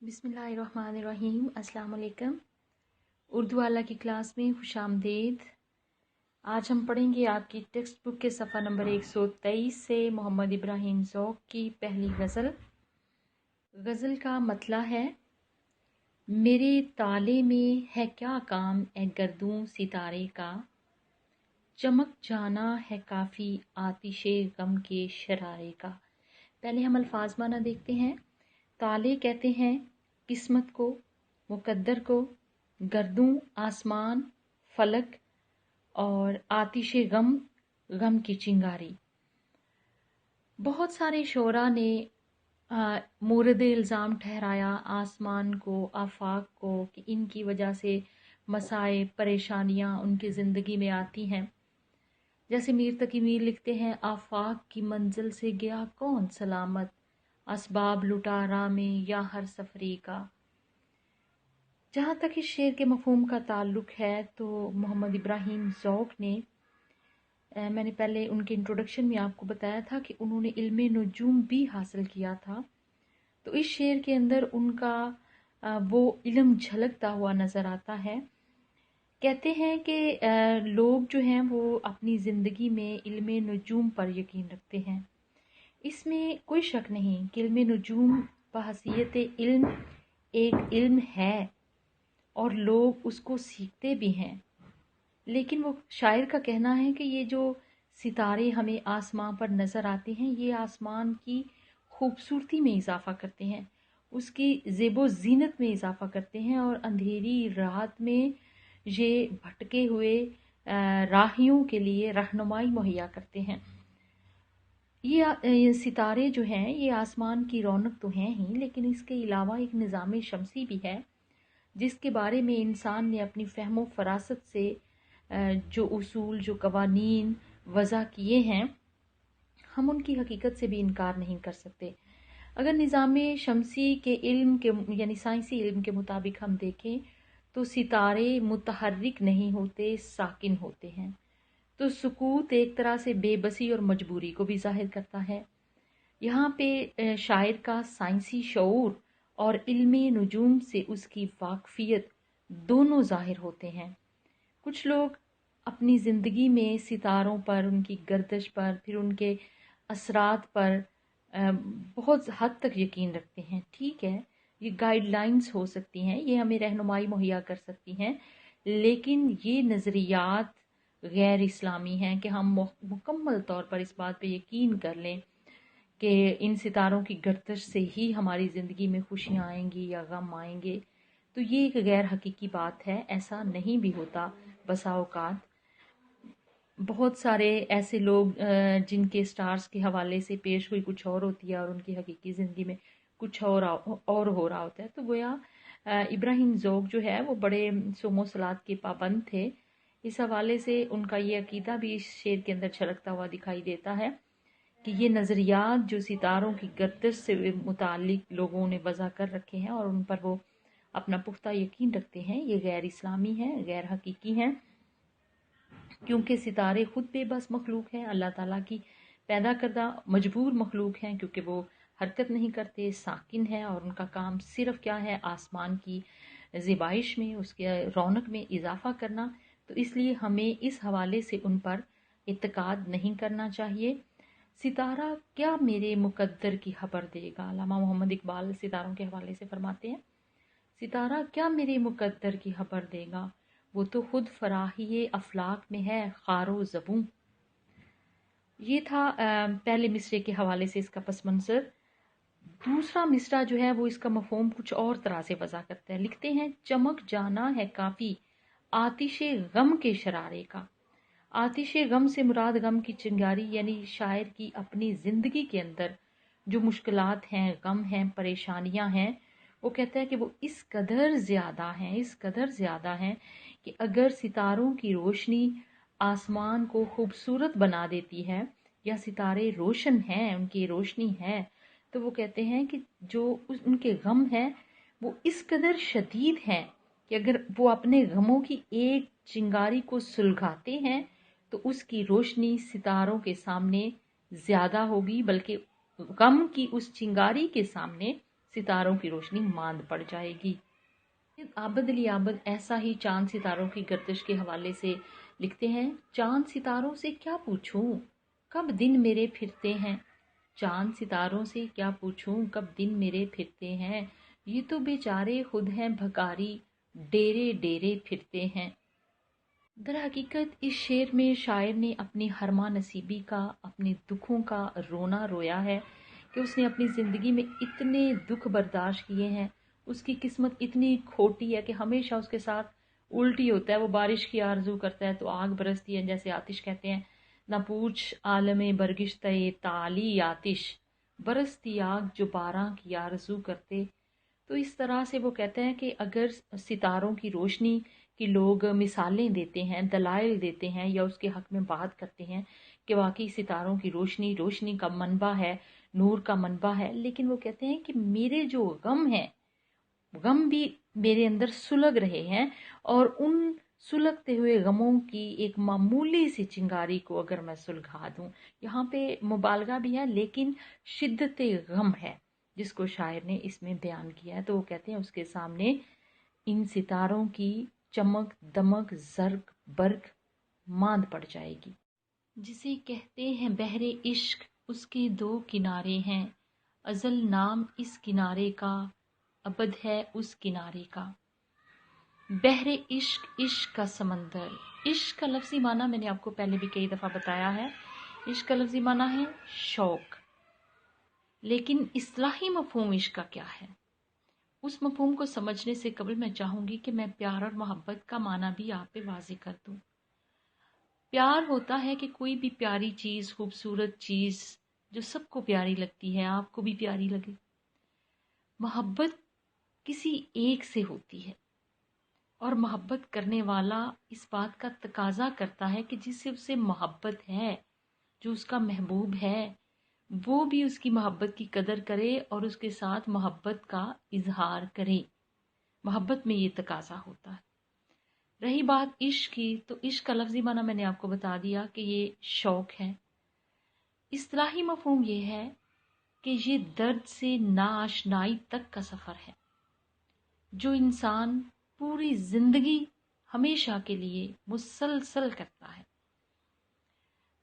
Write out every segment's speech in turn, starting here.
बिस्मिल्लाहिर्रहमानिर्रहीम। अस्सलाम वालेकुम। उर्दू वाला की क्लास में खुशामदीद। आज हम पढ़ेंगे आपकी टेक्स्ट बुक के सफ़ा नंबर 123 से मोहम्मद इब्राहिम ज़ौक़ की पहली गज़ल। गज़ल का मतला है, मेरे ताले में है क्या काम ए गर्दूं सितारे का, चमक जाना है काफ़ी आतिशे गम के शरारे का। पहले हम अल्फाज माना देखते हैं। ताले कहते हैं किस्मत को, मुकद्दर को, गर्दूं आसमान, फलक, और आतिशे गम, गम की चिंगारी। बहुत सारे शोरा ने मोरद इल्ज़ाम ठहराया आसमान को, आफाक को, कि इनकी वजह से मसाए परेशानियां उनकी ज़िंदगी में आती हैं। जैसे मीर तकी मीर लिखते हैं, आफाक की मंजिल से गया कौन सलामत, असबाब लुटा राह में या हर सफरी का। जहाँ तक इस शेर के मफ़हूम का ताल्लुक़ है तो मोहम्मद इब्राहिम ज़ौक़ ने, मैंने पहले उनके इंट्रोडक्शन में आपको बताया था कि उन्होंने इल्मे नुजूम भी हासिल किया था। तो इस शेर के अंदर उनका वो इल्म झलकता हुआ नज़र आता है। कहते हैं कि लोग जो हैं वो अपनी ज़िंदगी में इल्मे नुजूम पर यकीन रखते हैं। इसमें कोई शक नहीं कि इल्मे नुजूम बहसीयत इल्म एक इल्म है और लोग उसको सीखते भी हैं। लेकिन वो शायर का कहना है कि ये जो सितारे हमें आसमां पर नज़र आते हैं, ये आसमान की खूबसूरती में इजाफ़ा करते हैं, उसकी ज़ेबो ज़ीनत में इजाफ़ा करते हैं और अंधेरी रात में ये भटके हुए राहियों के लिए रहनुमाई मुहैया करते हैं। ये सितारे जो हैं ये आसमान की रौनक तो हैं ही, लेकिन इसके अलावा एक निज़ाम शमसी भी है जिसके बारे में इंसान ने अपनी फ़हमो फ़रासत से जो उसूल, जो कवानीन वज़ा किए हैं, हम उनकी हकीकत से भी इनकार नहीं कर सकते। अगर निज़ाम शमसी के इल्म के यानी साइंसी इल्म के मुताबिक हम देखें तो सितारे मुतहर्रिक नहीं होते, साकिन होते हैं। तो सुकूत एक तरह से बेबसी और मजबूरी को भी ज़ाहिर करता है। यहाँ पे शायर का साइंसी शऊर और इल्मी नुजूम से उसकी वाकफियत दोनों ज़ाहिर होते हैं। कुछ लोग अपनी ज़िंदगी में सितारों पर, उनकी गर्दिश पर, फिर उनके असरात पर बहुत हद तक यकीन रखते हैं। ठीक है, ये गाइडलाइंस हो सकती हैं, ये हमें रहनुमाई मुहैया कर सकती हैं, लेकिन ये नज़रियात गैर इस्लामी हैं कि हम मुकम्मल तौर पर इस बात पे यकीन कर लें कि इन सितारों की गर्दिश से ही हमारी ज़िंदगी में खुशियाँ आएंगी या गम आएंगे। तो ये एक गैर हकीकी बात है, ऐसा नहीं भी होता। बसा औकात बहुत सारे ऐसे लोग जिनके स्टार्स के हवाले से पेश हुई कुछ और होती है और उनकी हकीकी ज़िंदगी में कुछ और हो रहा होता है। तो गोया इब्राहिम ज़ौक़ जो है वो बड़े सोमो सलात के पाबंद थे। इस हवाले से उनका ये अकीदा भी इस शेर के अंदर झलकता हुआ दिखाई देता है कि ये नज़रियात जो सितारों की गर्दिश से मुताल्लिक लोगों ने वज़ा कर रखे हैं और उन पर वो अपना पुख्ता यकीन रखते हैं, ये गैर इस्लामी हैं, गैर हकीकी हैं। क्योंकि सितारे खुद बेबस मखलूक हैं, अल्लाह ताला की पैदा करदा मजबूर मखलूक हैं, क्योंकि वो हरकत नहीं करते, साकिन हैं और उनका काम सिर्फ क्या है, आसमान की ज़िबाइश में, उसके रौनक में इजाफ़ा करना। तो इसलिए हमें इस हवाले से उन पर इत्तेकाद नहीं करना चाहिए। सितारा क्या मेरे मुकद्दर की खबर देगा, अल्लामा मोहम्मद इकबाल सितारों के हवाले से फरमाते हैं, सितारा क्या मेरे मुकद्दर की खबर देगा, वो तो खुद फराही अफलाक में है खारो ज़बूं। ये था पहले मिसरे के हवाले से इसका पस मंज़र। दूसरा मिसरा जो है वो इसका मफ़हूम कुछ और तरह से वज़ा करता है। लिखते हैं, चमक जाना है काफ़ी आतिशे गम के शरारे का। आतिशे गम से मुराद गम की चिंगारी, यानी शायर की अपनी ज़िंदगी के अंदर जो मुश्किलात हैं, गम हैं, परेशानियां हैं, वो कहता है कि वो इस कदर ज़्यादा हैं कि अगर सितारों की रोशनी आसमान को खूबसूरत बना देती है या सितारे रोशन हैं, उनकी रोशनी है, तो वो कहते हैं कि जो उनके गम हैं वो इस कदर शदीद हैं कि अगर वो अपने गमों की एक चिंगारी को सुलगाते हैं तो उसकी रोशनी सितारों के सामने ज़्यादा होगी, बल्कि गम की उस चिंगारी के सामने सितारों की रोशनी मांद पड़ जाएगी। आबद अली आबद ऐसा ही चांद सितारों की गर्दिश के हवाले से लिखते हैं, चांद सितारों से क्या पूछूं कब दिन मेरे फिरते हैं, चांद सितारों से क्या पूछूं कब दिन मेरे फिरते हैं, ये तो बेचारे खुद हैं भकारी, डेरे डेरे फिरते हैं। दर हकीकत इस शेर में शायर ने अपनी हरमा नसीबी का, अपने दुखों का रोना रोया है कि उसने अपनी ज़िंदगी में इतने दुख बर्दाश्त किए हैं, उसकी किस्मत इतनी खोटी है कि हमेशा उसके साथ उल्टी होता है। वो बारिश की आरजू करता है तो आग बरसती है, जैसे आतिश कहते हैं, ना पूछ आलमे बरगिश्ते ताली आतिश, बरसती आग जो बारां की आरजू करते। तो इस तरह से वो कहते हैं कि अगर सितारों की रोशनी की लोग मिसालें देते हैं, दलाइल देते हैं या उसके हक में बात करते हैं कि वाकई सितारों की रोशनी रोशनी का मनबा है, नूर का मनबा है, लेकिन वो कहते हैं कि मेरे जो गम हैं, गम भी मेरे अंदर सुलग रहे हैं, और उन सुलगते हुए गमों की एक मामूली सी चिंगारी को अगर मैं सुलगा दूं, यहाँ पे मुबालगा भी है लेकिन शिद्दत गम है जिसको शायर ने इसमें बयान किया है। तो वो कहते हैं उसके सामने इन सितारों की चमक दमक जर्क बर्क मांद पड़ जाएगी। जिसे कहते हैं बहरे इश्क उसके दो किनारे हैं, अजल नाम इस किनारे का, अबद है उस किनारे का। बहरे इश्क, इश्क का समंदर। इश्क का लफ्ज़ी माना मैंने आपको पहले भी कई दफ़ा बताया है। इश्क का लफ्ज़ी माना है शौक, लेकिन इस्लाही मफ़हूम इश्क का क्या है, उस मफ़हूम को समझने से कबल मैं चाहूँगी कि मैं प्यार और मोहब्बत का माना भी आप पे वाज़े कर दूँ। प्यार होता है कि कोई भी प्यारी चीज़, खूबसूरत चीज़ जो सबको प्यारी लगती है, आपको भी प्यारी लगे। मोहब्बत किसी एक से होती है, और मोहब्बत करने वाला इस बात का तकाजा करता है कि जिससे उसे मोहब्बत है, जो उसका महबूब है, वो भी उसकी मोहब्बत की कदर करे और उसके साथ मोहब्बत का इजहार करे। मोहब्बत में ये तकाजा होता है। रही बात इश्क की, तो इश्क का लफ्ज़ी माना मैंने आपको बता दिया कि ये शौक है। इस्तिलाही मफ़हूम ये है कि ये दर्द से नाआशनाई तक का सफ़र है, जो इंसान पूरी ज़िंदगी हमेशा के लिए मुसलसल करता है।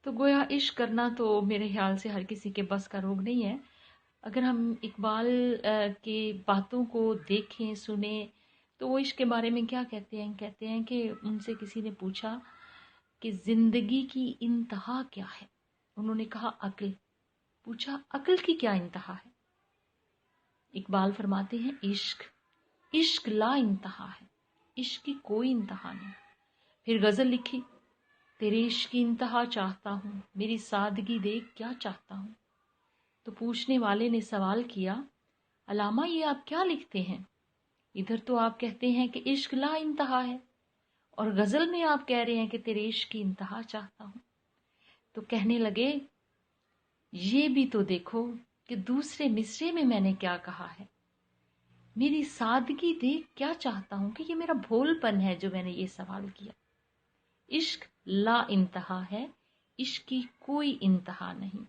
तो गोया इश्क करना तो मेरे ख्याल से हर किसी के बस का रोग नहीं है। अगर हम इकबाल के बातों को देखें सुने तो वो इश्क के बारे में क्या कहते हैं कि उनसे किसी ने पूछा कि ज़िंदगी की इंतहा क्या है, उन्होंने कहा अक्ल। पूछा अक्ल की क्या इंतहा है, इकबाल फरमाते हैं इश्क, इश्क ला इंतहा है, इश्क की कोई इंतहा नहीं। फिर गज़ल लिखी, तेरे इश्क की इंतहा चाहता हूँ, मेरी सादगी देख क्या चाहता हूँ। तो पूछने वाले ने सवाल किया, अलामा ये आप क्या लिखते हैं, इधर तो आप कहते हैं कि इश्क ला इंतहा है और गज़ल में आप कह रहे हैं कि तेरे इश्क की इंतहा चाहता हूँ। तो कहने लगे, ये भी तो देखो कि दूसरे मिसरे में मैंने क्या कहा है, मेरी सादगी देख क्या चाहता हूँ, कि ये मेरा भोलपन है जो मैंने ये सवाल किया। इश्क ला इंतहा है, इश्क की कोई इंतहा नहीं।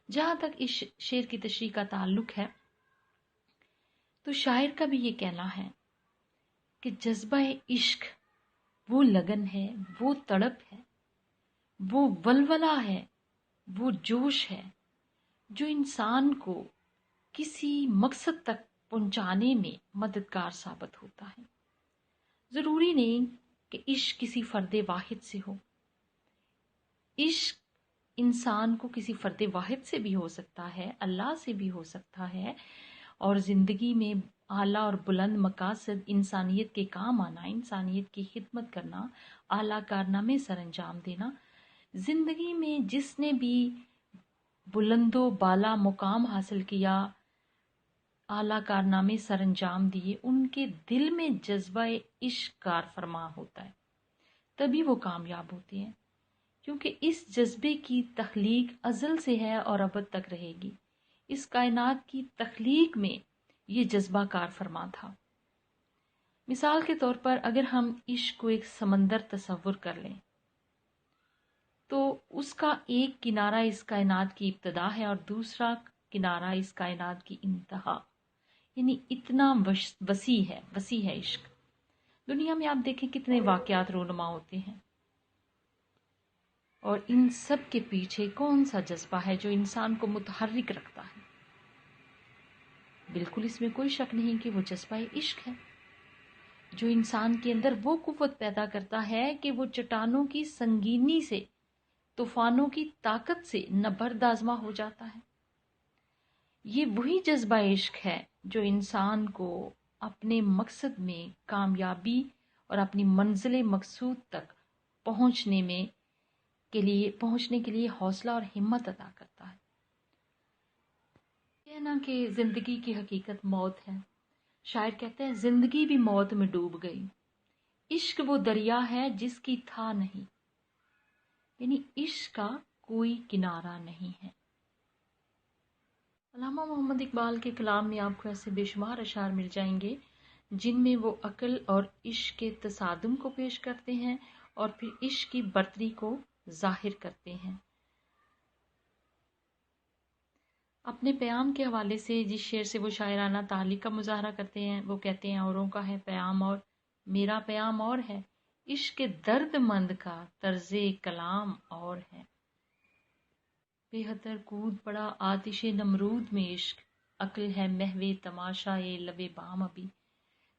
जहां तक इस शेर की तशरीह का ताल्लुक है, तो शायर का भी ये कहना है कि जज्बा इश्क वो लगन है, वो तड़प है, वो वलवला है, वो जोश है जो इंसान को किसी मकसद तक पहुंचाने में मददगार साबित होता है। ज़रूरी नहीं कि इश्क किसी फ़र्द वाहिद से हो, इश्क इंसान को किसी फ़र्द वाहिद से भी हो सकता है, अल्लाह से भी हो सकता है, और ज़िंदगी में आला और बुलंद मकासद, इंसानियत के काम आना, इंसानियत की खिदमत करना, आला कारनामे सर अंजाम देना। ज़िंदगी में जिसने भी बुलंदो बाला मुकाम हासिल किया, आला कारनामे सर अंजाम दिए, उनके दिल में जज्बा इश्क कार फरमा होता है, तभी वो कामयाब होते हैं, क्योंकि इस जज्बे की तख्लीक अज़ल से है और अबद तक रहेगी। इस कायनात की तख्लीक में ये जज्बा कार फरमा था। मिसाल के तौर पर अगर हम इश्क को एक समंदर तस्वुर कर लें, तो उसका एक किनारा इस कायनात की इब्तिदा है और दूसरा किनारा इस कायनात की इंतहा। یعنی اتنا وسیع ہے عشق. دنیا میں آپ دیکھیں کتنے واقعات رونما ہوتے ہیں، اور ان سب کے پیچھے کون سا جذبہ ہے جو انسان کو متحرک رکھتا ہے؟ بالکل اس میں کوئی شک نہیں کہ وہ جذبہ عشق ہے، جو انسان کے اندر وہ قوت پیدا کرتا ہے کہ وہ چٹانوں کی سنگینی سے، طوفانوں کی طاقت سے نبرد آزما ہو جاتا ہے. یہ وہی جذبہ عشق ہے جو انسان کو اپنے مقصد میں کامیابی اور اپنی منزل مقصود تک پہنچنے کے لیے حوصلہ اور ہمت عطا کرتا ہے. کہنا کہ زندگی کی حقیقت موت ہے. شاعر کہتے ہیں زندگی بھی موت میں ڈوب گئی، عشق وہ دریا ہے جس کی تھا نہیں. یعنی عشق کا کوئی کنارہ نہیں ہے. علامہ محمد اقبال کے کلام میں آپ کو ایسے بے شمار اشعار مل جائیں گے جن میں وہ عقل اور عشق کے تصادم کو پیش کرتے ہیں اور پھر عشق کی برتری کو ظاہر کرتے ہیں. اپنے پیام کے حوالے سے جس شعر سے وہ شاعرانہ تعلق کا مظاہرہ کرتے ہیں وہ کہتے ہیں اوروں کا ہے پیام اور میرا پیام اور ہے، عشق درد مند کا طرز کلام اور ہے. بہتر کود پڑا آتش نمرود میں عشق، عقل ہے محو تماشائے لب بام ابھی.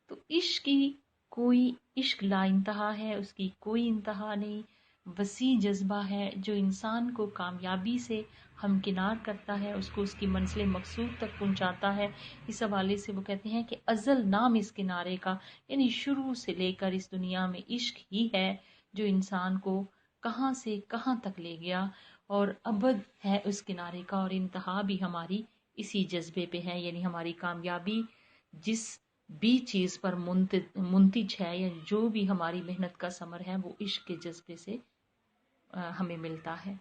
تو عشق لا انتہا ہے، اس کی کوئی انتہا نہیں، وسیع جذبہ ہے جو انسان کو کامیابی سے ہمکنار کرتا ہے، اس کو اس کی منزل مقصود تک پہنچاتا ہے. اس حوالے سے وہ کہتے ہیں کہ ازل نام اس کنارے کا، یعنی شروع سے لے کر اس دنیا میں عشق ہی ہے جو انسان کو کہاں سے کہاں تک لے گیا، اور ابد ہے اس کنارے کا، اور انتہا بھی ہماری اسی جذبے پہ ہے. یعنی ہماری کامیابی جس بھی چیز پر منتج ہے یا جو بھی ہماری محنت کا ثمر ہے وہ عشق کے جذبے سے ہمیں ملتا ہے.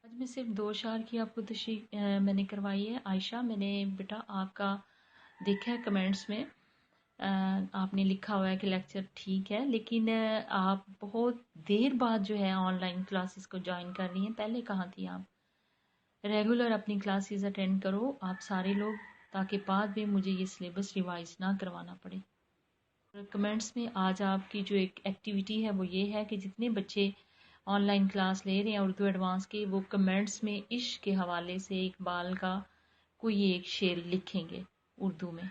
آج میں صرف 2 اشعار کی آپ کو تشریح میں نے کروائی ہے. عائشہ، میں نے بیٹا آپ کا دیکھا ہے کمنٹس میں، آپ نے لکھا ہوا ہے کہ لیکچر ٹھیک ہے، لیکن آپ بہت دیر بعد جو ہے آن لائن کلاسز کو جوائن کر رہی ہیں. پہلے کہاں تھی آپ؟ ریگولر اپنی کلاسز اٹینڈ کرو آپ سارے لوگ، تاکہ بعد میں مجھے یہ سلیبس ریوائز نہ کروانا پڑے. کمنٹس میں آج آپ کی جو ایک ایکٹیویٹی ہے وہ یہ ہے کہ جتنے بچے آن لائن کلاس لے رہے ہیں اردو ایڈوانس کے، وہ کمنٹس میں عشق کے حوالے سے اقبال کا کوئی ایک شعر لکھیں گے اردو میں.